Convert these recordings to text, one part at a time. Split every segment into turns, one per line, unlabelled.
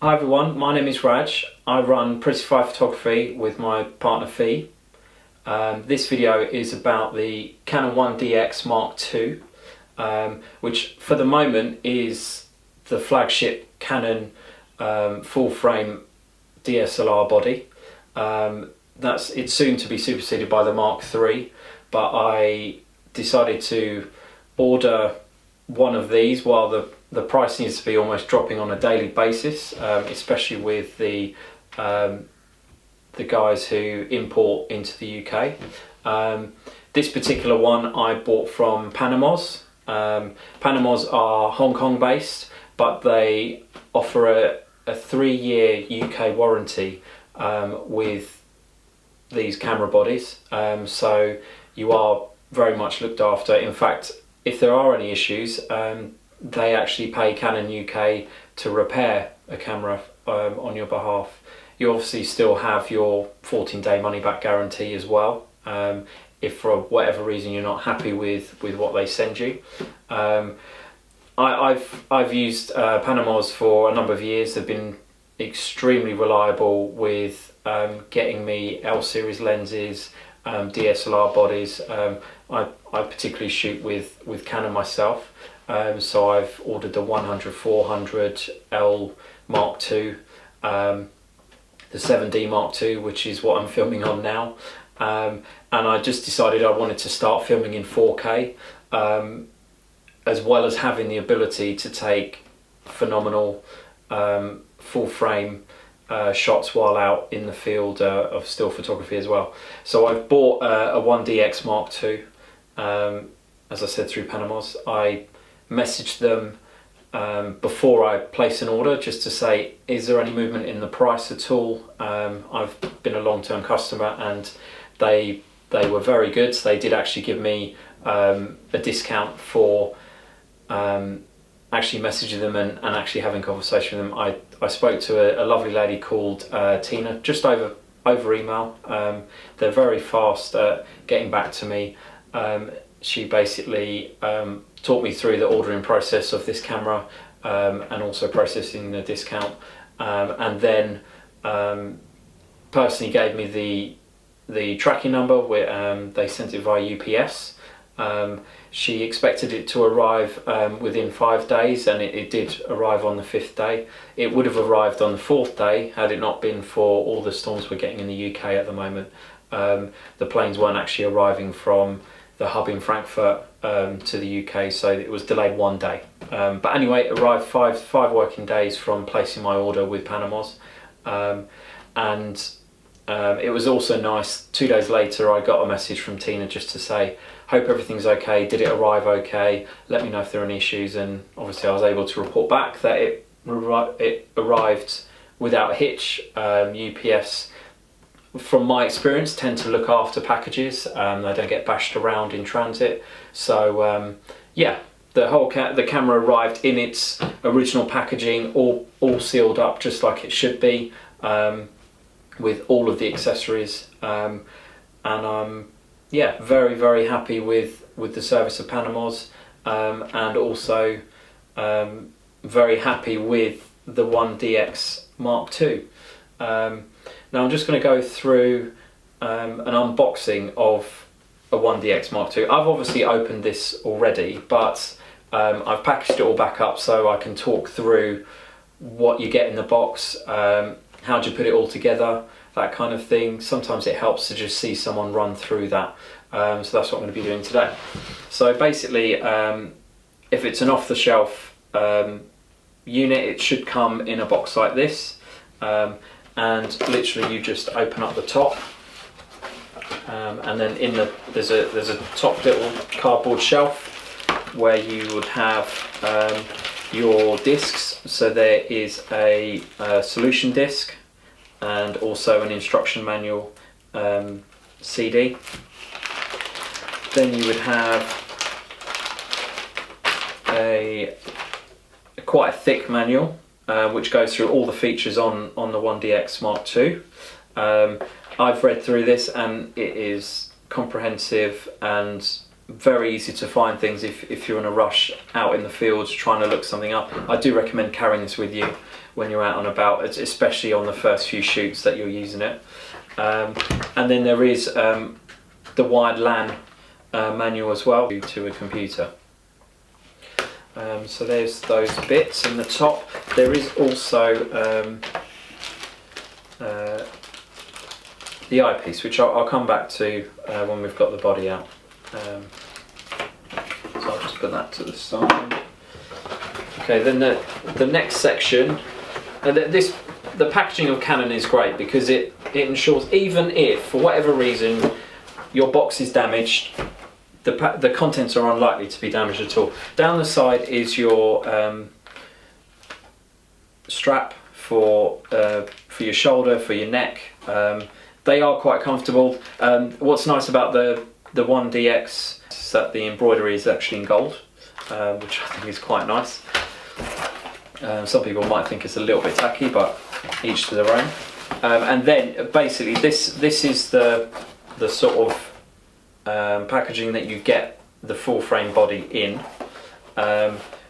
Hi everyone, my name is Raj. I run Prettyfy Photography with my partner Fee. This video is about the Canon 1DX Mark II, which for the moment is the flagship Canon full frame DSLR body. It's soon to be superseded by the Mark III, but I decided to order one of these while the price needs to be almost dropping on a daily basis, especially with the guys who import into the UK. This particular one I bought from Panamoz. Panamoz are Hong Kong based, but they offer a 3-year UK warranty with these camera bodies, so you are very much looked after. In fact, if there are any issues, they actually pay Canon UK to repair a camera on your behalf. You obviously still have your 14-day money-back guarantee as well, if for whatever reason you're not happy with what they send you. I've used Panamoz for a number of years. They've been extremely reliable with getting me L-series lenses, DSLR bodies. I particularly shoot with Canon myself, so I've ordered the 100-400 L Mark II, the 7D Mark II, which is what I'm filming on now, and I just decided I wanted to start filming in 4K, as well as having the ability to take phenomenal full frame shots while out in the field of still photography as well. So I've bought a 1DX Mark II, as I said, through Panamoz. I messaged them before I place an order just to say, is there any movement in the price at all? I've been a long-term customer and they were very good. So they did actually give me a discount for actually messaging them and actually having a conversation with them. I spoke to a lovely lady called Tina, just over email. They're very fast at getting back to me. She basically taught me through the ordering process of this camera, and also processing the discount, and then personally gave me the tracking number where they sent it via UPS. She expected it to arrive within 5 days, and it did arrive on the 5th day. It would have arrived on the 4th day had it not been for all the storms we're getting in the UK at the moment. The planes weren't actually arriving from the hub in Frankfurt to the UK, so it was delayed 1 day. But anyway, it arrived five working days from placing my order with Panamoz, and it was also nice. 2 days later, I got a message from Tina just to say, hope everything's okay, did it arrive okay, let me know if there are any issues, and obviously I was able to report back that it arrived without a hitch. UPS, from my experience, tend to look after packages. They don't get bashed around in transit. So yeah, the camera arrived in its original packaging, all sealed up just like it should be, with all of the accessories, and I'm very, very happy with the service of Panamoz, and also very happy with the 1DX Mark II. Now I'm just going to go through an unboxing of a 1DX Mark II. I've obviously opened this already, but I've packaged it all back up so I can talk through what you get in the box, how do you put it all together, that kind of thing. Sometimes it helps to just see someone run through that, so that's what I'm going to be doing today. So basically, if it's an off-the-shelf unit, it should come in a box like this, and literally you just open up the top, and then there's a top little cardboard shelf where you would have your discs. So there is a solution disc and also an instruction manual CD. Then you would have quite a thick manual which goes through all the features on the 1DX Mark II. I've read through this and it is comprehensive and very easy to find things if you're in a rush out in the fields trying to look something up. I do recommend carrying this with you when you're out and about, especially on the first few shoots that you're using it. And then there is the wired LAN manual as well to a computer. So there's those bits in the top. There is also the eyepiece, which I'll come back to when we've got the body out. So I'll just put that to the side. Okay, then the next section, the packaging of Canon is great because it ensures, even if for whatever reason your box is damaged, the contents are unlikely to be damaged at all. Down the side is your strap for your shoulder, for your neck. They are quite comfortable. What's nice about the 1DX is that the embroidery is actually in gold, which I think is quite nice. Some people might think it's a little bit tacky, but each to their own. And then basically this is the sort of packaging that you get the full frame body in,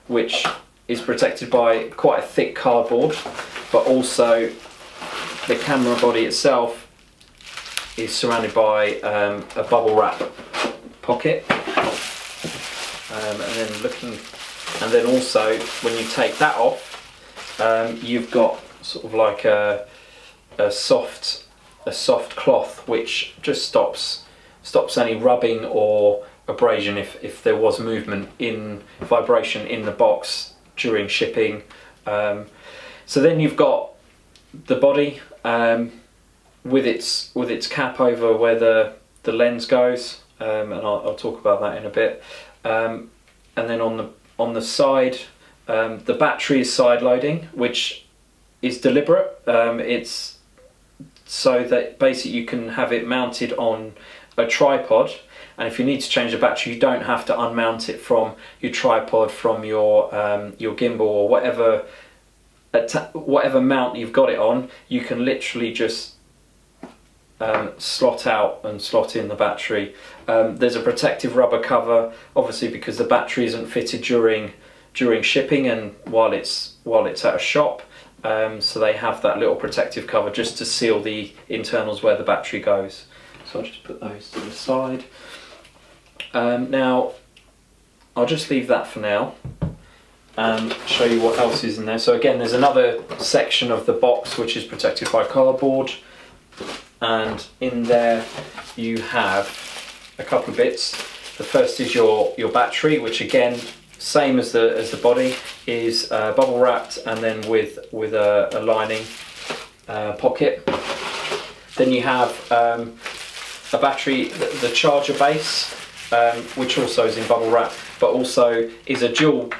which is protected by quite a thick cardboard, but also the camera body itself is surrounded by a bubble wrap pocket. And then also when you take that off, you've got sort of like a soft cloth which just stops any rubbing or abrasion if there was vibration in the box during shipping. So then you've got the body with its cap over where the lens goes, and I'll talk about that in a bit. And then on the side, the battery is side loading, which is deliberate. It's so that basically you can have it mounted on a tripod, and if you need to change the battery, you don't have to unmount it from your tripod, from your gimbal, or whatever mount you've got it on. You can literally just slot out and slot in the battery. There's a protective rubber cover, obviously because the battery isn't fitted during shipping and while it's at a shop. So they have that little protective cover just to seal the internals where the battery goes. So I'll just put those to the side. Now I'll just leave that for now and show you what else is in there. So again, there's another section of the box which is protected by cardboard, and in there you have a couple of bits. The first is your battery, which again, same as the body, is bubble wrapped and then with a lining pocket. Then you have a battery, the charger base, which also is in bubble wrap, but also is a dual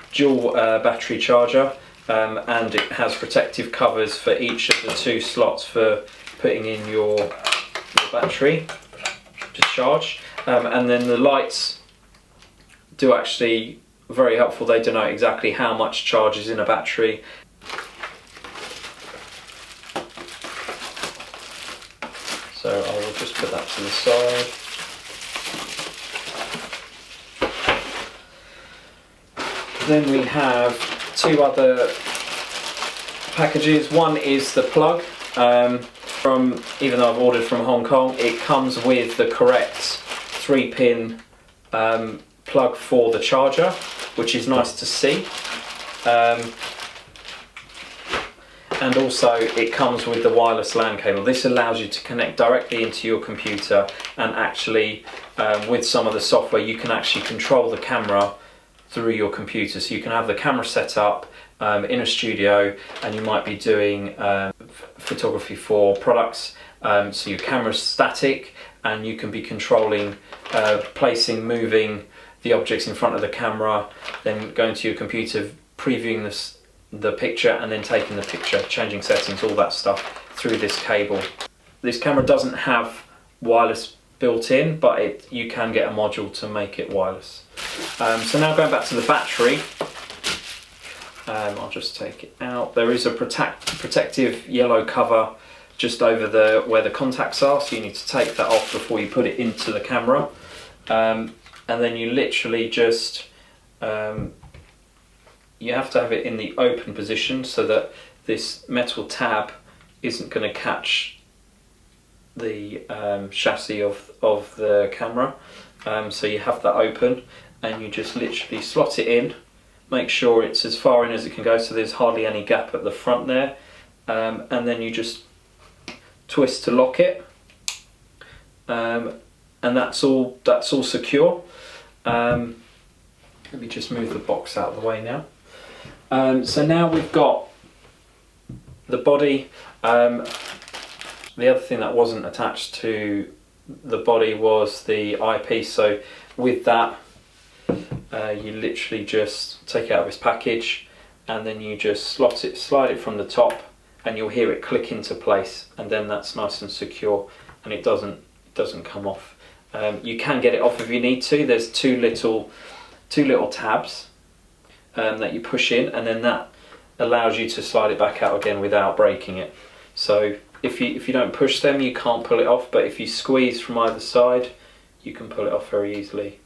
battery charger, and it has protective covers for each of the two slots for putting in your battery to charge. And then the lights do actually very helpful. They denote exactly how much charge is in a battery. So I will just put that to the side. Then we have two other packages. One is the plug. Even though I've ordered from Hong Kong, it comes with the correct 3-pin plug for the charger, which is nice to see. And also it comes with the wireless LAN cable. This allows you to connect directly into your computer, and actually with some of the software you can actually control the camera through your computer. So you can have the camera set up in a studio, and you might be doing photography for products, so your camera's static and you can be controlling placing, moving the objects in front of the camera, then going to your computer, previewing the picture, and then taking the picture, changing settings, all that stuff through this cable. This camera doesn't have wireless built in, but you can get a module to make it wireless. So now going back to the battery, I'll just take it out. There is a protective yellow cover just over where the contacts are, so you need to take that off before you put it into the camera. And then you literally just, you have to have it in the open position so that this metal tab isn't going to catch the chassis of the camera. So you have that open, and you just literally slot it in, make sure it's as far in as it can go so there's hardly any gap at the front there, and then you just twist to lock it, and that's all secure. Let me just move the box out of the way now. So now we've got the body. The other thing that wasn't attached to the body was the eyepiece. So with that, you literally just take it out of its package, and then you just slide it from the top, and you'll hear it click into place, and then that's nice and secure, and it doesn't come off. You can get it off if you need to. There's two little tabs that you push in, and then that allows you to slide it back out again without breaking it. So if you don't push them, you can't pull it off, but if you squeeze from either side, you can pull it off very easily.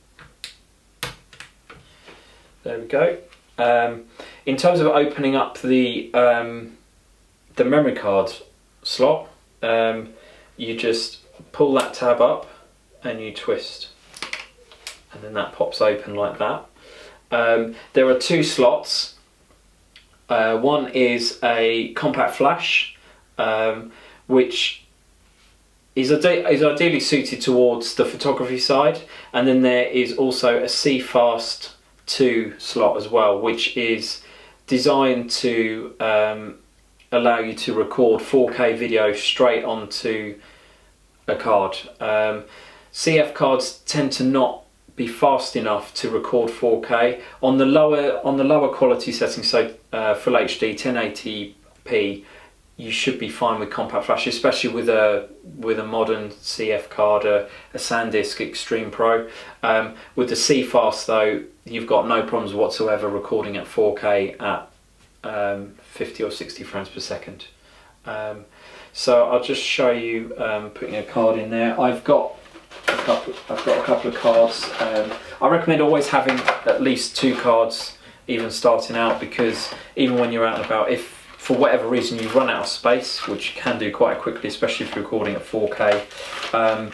There we go. In terms of opening up the memory card slot, you just pull that tab up and you twist, and then that pops open like that. There are two slots. One is a compact flash, which is ideally suited towards the photography side, and then there is also a CFast 2 slot as well, which is designed to allow you to record 4K video straight onto a card. CF cards tend to not be fast enough to record 4K on the lower quality settings. So Full HD 1080p, you should be fine with compact flash, especially with a modern CF card, a SanDisk Extreme Pro. With the CFast though, you've got no problems whatsoever recording at 4K at 50 or 60 frames per second. So I'll just show you putting a card in there. I've got a couple of cards. I recommend always having at least 2 cards, even starting out, because even when you're out and about, if for whatever reason you run out of space, which you can do quite quickly, especially if you're recording at 4K,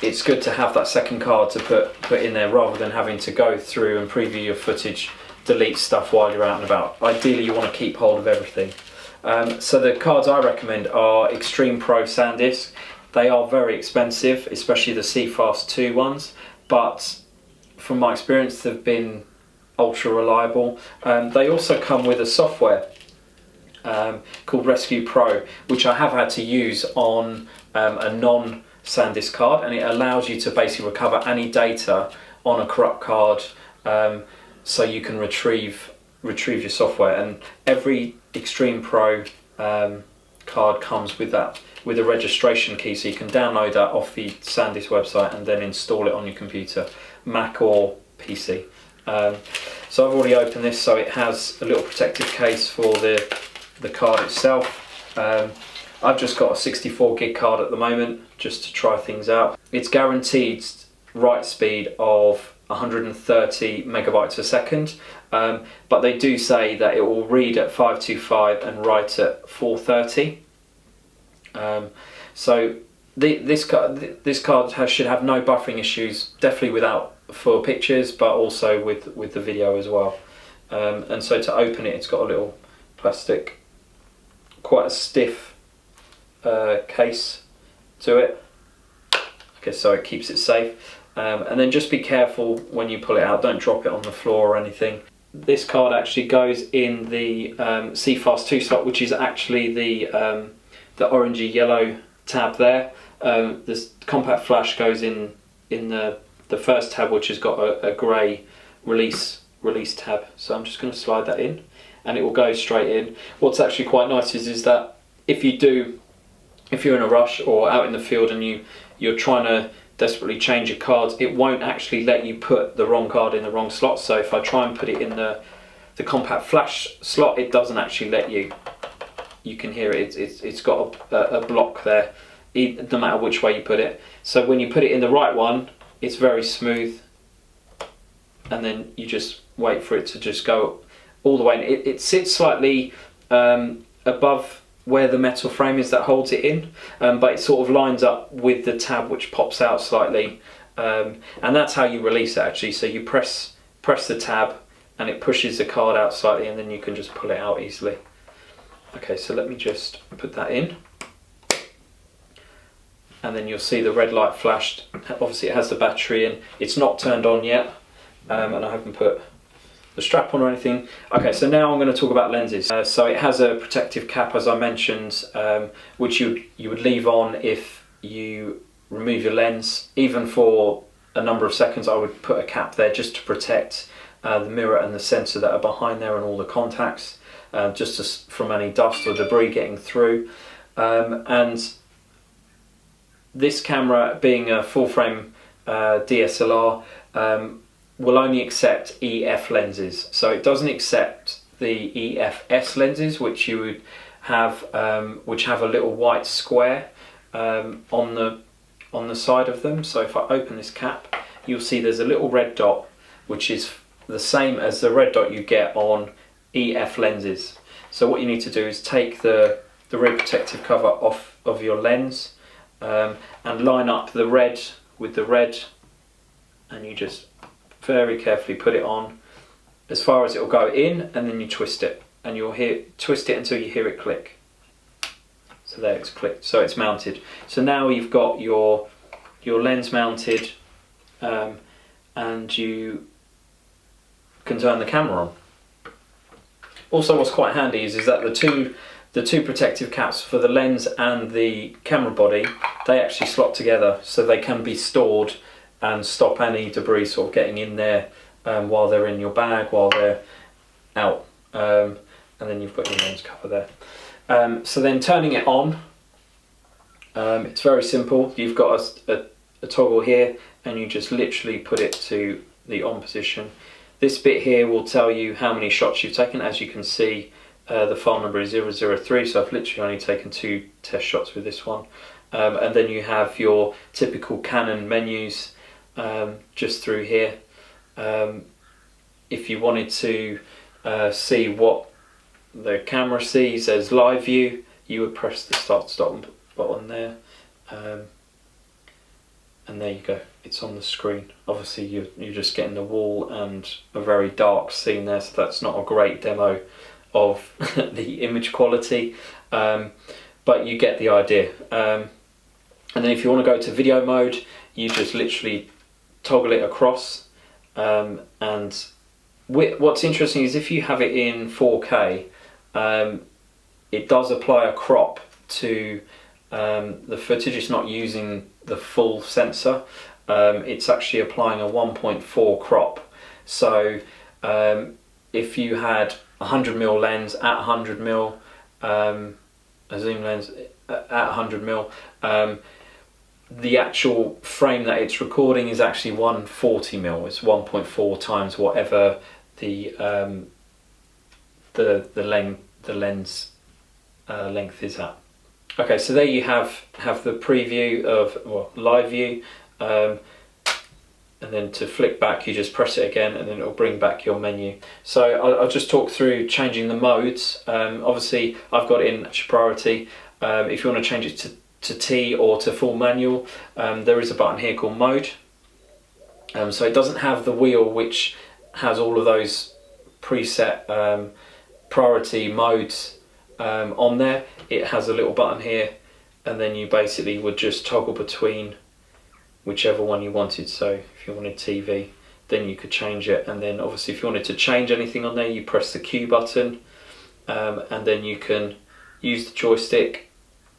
it's good to have that second card to put in there, rather than having to go through and preview your footage, delete stuff while you're out and about. Ideally you want to keep hold of everything. So the cards I recommend are Extreme Pro SanDisk. They are very expensive, especially the CFast 2 ones, but from my experience they've been ultra reliable. They also come with a software called Rescue Pro, which I have had to use on a non-SanDisk card, and it allows you to basically recover any data on a corrupt card, so you can retrieve your software. And every Extreme Pro card comes with that, with a registration key, so you can download that off the SanDisk website and then install it on your computer, Mac or PC. So I've already opened this, so it has a little protective case for the card itself. I've just got a 64 gig card at the moment, just to try things out. It's guaranteed write speed of 130 megabytes a second, but they do say that it will read at 525 and write at 430. So this card should have no buffering issues, definitely for pictures, but also with the video as well. And so to open it, it's got a little plastic, quite a stiff case to it. Okay, so it keeps it safe. And then just be careful when you pull it out, don't drop it on the floor or anything. This card actually goes in the CFast 2 slot, which is actually the orangey yellow tab there. This compact flash goes in the first tab, which has got a grey release tab. So I'm just going to slide that in, and it will go straight in. What's actually quite nice is that if you're in a rush or out in the field and you're trying to desperately change your cards, it won't actually let you put the wrong card in the wrong slot. So if I try and put it in the compact flash slot, it doesn't actually let you. You can hear it. It's got a block there, no matter which way you put it. So when you put it in the right one, it's very smooth, and then you just wait for it to just go all the way. It sits slightly above where the metal frame is that holds it in, but it sort of lines up with the tab which pops out slightly, and that's how you release it actually. So you press the tab and it pushes the card out slightly, and then you can just pull it out easily. Okay, so let me just put that in, and then you'll see the red light flashed. Obviously it has the battery in, it's not turned on yet, and I haven't put the strap on or anything. Okay, so now I'm going to talk about lenses. So it has a protective cap, as I mentioned, which you would leave on if you remove your lens. Even for a number of seconds I would put a cap there just to protect the mirror and the sensor that are behind there and all the contacts, just from any dust or debris getting through. And this camera, being a full frame DSLR, will only accept EF lenses, so it doesn't accept the EFS lenses, which you would have, which have a little white square on the side of them. So if I open this cap, you'll see there's a little red dot, which is the same as the red dot you get on EF lenses. So what you need to do is take the rear protective cover off of your lens, and line up the red with the red, and you just very carefully put it on as far as it will go in, and then you twist it, and you'll twist it until you hear it click. So there, it's clicked, so it's mounted. So now you've got your lens mounted, and you can turn the camera on. Also, what's quite handy is that the two protective caps for the lens and the camera body, they actually slot together, so they can be stored and stop any debris sort of getting in there while they're in your bag, while they're out. And then you've got your lens cover there. So then turning it on, it's very simple. You've got a toggle here, and you just literally put it to the on position. This bit here will tell you how many shots you've taken. As you can see, the file number is 003, so I've literally only taken 2 test shots with this one. And then you have your typical Canon menus just through here. If you wanted to see what the camera sees as live view, you would press the start stop button there, and there you go, it's on the screen. Obviously you're just getting the wall and a very dark scene there, so that's not a great demo of the image quality, but you get the idea. And then if you want to go to video mode, you just literally toggle it across, and what's interesting is if you have it in 4K, it does apply a crop to the footage. It's not using the full sensor, it's actually applying a 1.4 crop. So if you had 100mm lens at 100mm, a zoom lens at 100mm, the actual frame that it's recording is actually 140mm. It's 1.4 times whatever the lens length is at. Okay, so there you have the preview of live view, and then to flick back you just press it again, and then it'll bring back your menu. So I'll just talk through changing the modes. Obviously I've got it in priority. If you want to change it to T or to full manual, there is a button here called mode. So it doesn't have the wheel which has all of those preset priority modes on there. It has a little button here, and then you basically would just toggle between whichever one you wanted. So if you wanted TV, then you could change it, and then obviously if you wanted to change anything on there, you press the Q button, and then you can use the joystick,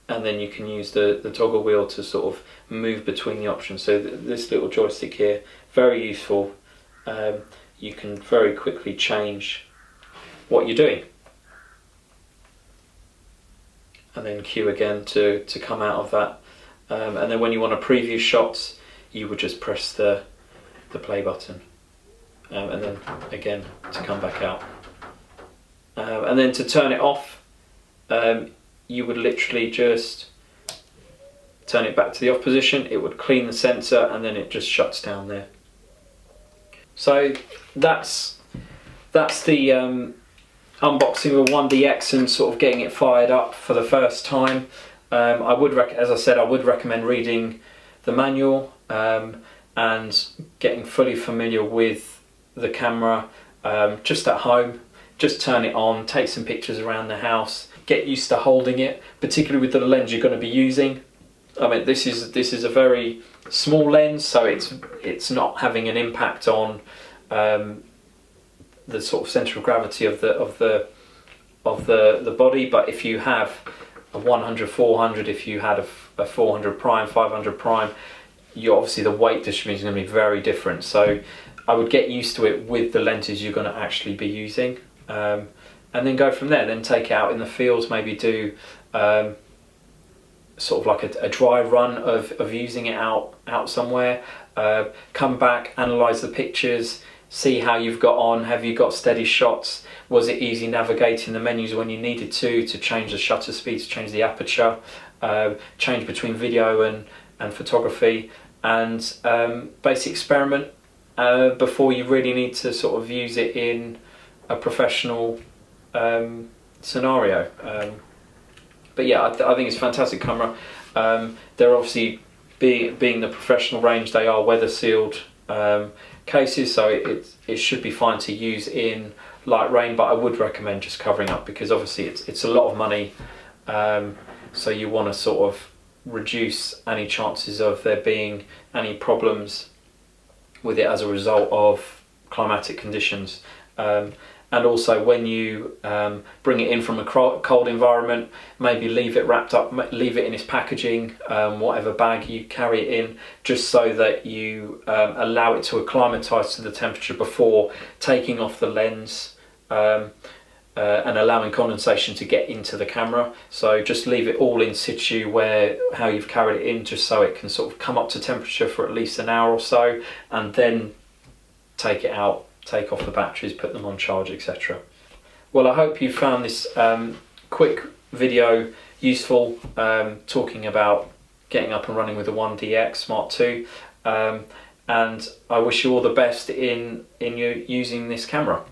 and then you can use the toggle wheel to sort of move between the options. So this little joystick here, very useful. You can very quickly change what you're doing, and then Q again to come out of that. And then when you want to preview shots, you would just press the play button, and then again to come back out. And then to turn it off, you would literally just turn it back to the off position. It would clean the sensor, and then it just shuts down there. So that's the unboxing a 1DX and sort of getting it fired up for the first time, as I said, I would recommend reading the manual and getting fully familiar with the camera just at home. Just turn it on, take some pictures around the house, get used to holding it, particularly with the lens you're going to be using. I mean, this is a very small lens, so it's not having an impact on the sort of centre of gravity of the body. But if you have a 100, 400, if you had a 400 prime, 500 prime, obviously the weight distribution is going to be very different. So I would get used to it with the lenses you're going to actually be using. And then go from there. Then take it out in the fields, maybe do sort of like a dry run of using it out somewhere. Come back, analyse the pictures, see how you've got on. Have you got steady shots? Was it easy navigating the menus when you needed to change the shutter speed, to change the aperture, change between video and photography, and basic experiment before you really need to sort of use it in a professional scenario. But yeah, I think it's a fantastic camera. They're obviously, being the professional range, they are weather sealed cases, so it should be fine to use in light rain, but I would recommend just covering up, because obviously it's a lot of money, so you want to sort of reduce any chances of there being any problems with it as a result of climatic conditions. And also, when you bring it in from a cold environment, maybe leave it wrapped up, leave it in its packaging, whatever bag you carry it in, just so that you allow it to acclimatise to the temperature before taking off the lens and allowing condensation to get into the camera. So just leave it all in situ how you've carried it in, just so it can sort of come up to temperature for at least an hour or so, and then take it out, take off the batteries, put them on charge, etc. Well, I hope you found this quick video useful, talking about getting up and running with the 1DX Mark II, and I wish you all the best in your using this camera.